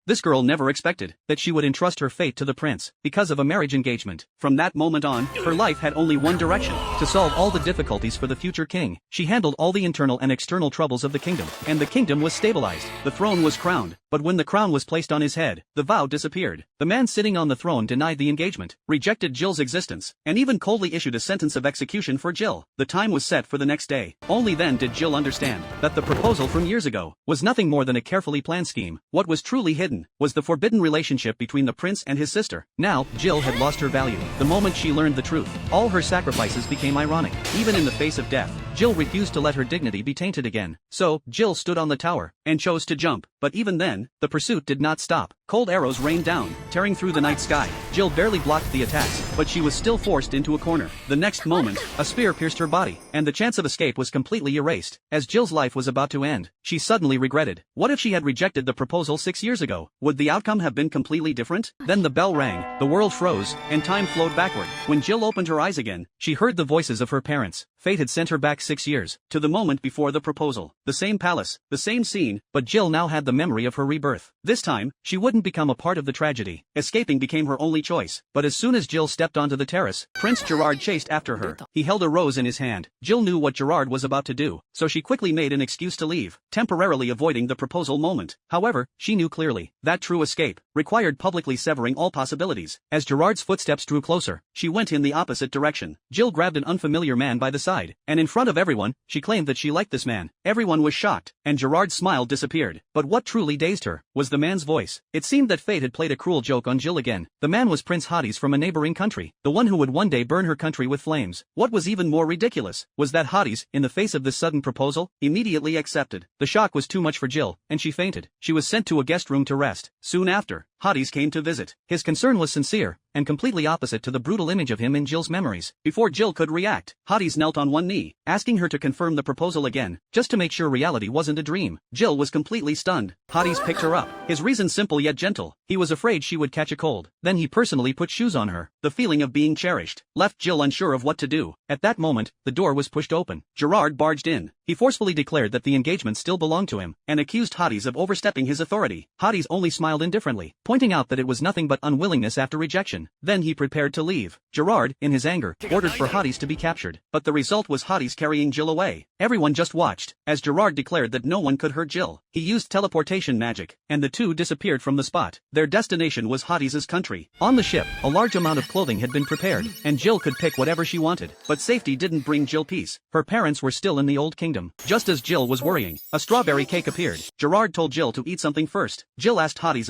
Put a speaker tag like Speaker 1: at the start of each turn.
Speaker 1: This girl never expected that she would entrust her fate to the prince because of a marriage engagement. From that moment on, her life had only one direction: to solve all the difficulties for the future king. She handled all the internal and external troubles of the kingdom, and the kingdom was stabilized. The throne was crowned, but when the crown was placed on his head, the vow disappeared. The man sitting on the throne denied the engagement, rejected Jill's existence, and even coldly issued a sentence of execution for Jill. The time was set for the next day. Only then did Jill understand that the proposal from years ago was nothing more than a carefully planned scheme. What was truly hidden was the forbidden relationship between the prince and his sister. Now, Jill had lost her value. The moment she learned the truth, all her sacrifices became ironic. Even in the face of death, Jill refused to let her dignity be tainted again. So, Jill stood on the tower and chose to jump. But even then, the pursuit did not stop. Cold arrows rained down, tearing through the night sky. Jill barely blocked the attacks, but she was still forced into a corner. The next moment, a spear pierced her body, and the chance of escape was completely erased. As Jill's life was about to end, she suddenly regretted. What if she had rejected the proposal 6 years ago? Would the outcome have been completely different? Then the bell rang, the world froze, and time flowed backward. When Jill opened her eyes again, she heard the voices of her parents. Fate had sent her back 6 years, to the moment before the proposal. The same palace, the same scene, but Jill now had the memory of her rebirth. This time, she wouldn't become a part of the tragedy. Escaping became her only choice. But as soon as Jill stepped onto the terrace, Prince Gerard chased after her. He held a rose in his hand. Jill knew what Gerard was about to do, so she quickly made an excuse to leave, temporarily avoiding the proposal moment. However, she knew clearly that true escape required publicly severing all possibilities. As Gerard's footsteps drew closer, she went in the opposite direction. Jill grabbed an unfamiliar man by the side, and in front of everyone, she claimed that she liked this man. Everyone was shocked, and Gerard's smile disappeared. But what truly dazed her was the man's voice. It seemed that fate had played a cruel joke on Jill again. The man was Prince Hades from a neighboring country, the one who would one day burn her country with flames. What was even more ridiculous was that Hades, in the face of this sudden proposal, immediately accepted. The shock was too much for Jill, and she fainted. She was sent to a guest room to rest. Soon after, Hades came to visit. His concern was sincere, and completely opposite to the brutal image of him in Jill's memories. Before Jill could react, Hades knelt on one knee, asking her to confirm the proposal again, just to make sure reality wasn't a dream. Jill was completely stunned. Hades picked her up, his reason simple yet gentle. He was afraid she would catch a cold. Then he personally put shoes on her. The feeling of being cherished left Jill unsure of what to do. At that moment, the door was pushed open. Gerard barged in. He forcefully declared that the engagement still belonged to him, and accused Hades of overstepping his authority. Hades only smiled indifferently, pointing out that it was nothing but unwillingness after rejection. Then he prepared to leave. Gerard, in his anger, ordered for Hades to be captured, but the result was Hades carrying Jill away. Everyone just watched, as Gerard declared that no one could hurt Jill. He used teleportation magic, and the two disappeared from the spot. Their destination was Hades's country. On the ship, a large amount of clothing had been prepared, and Jill could pick whatever she wanted. But safety didn't bring Jill peace. Her parents were still in the old kingdom. Just as Jill was worrying, a strawberry cake appeared. Gerard told Jill to eat something first. Jill asked Hades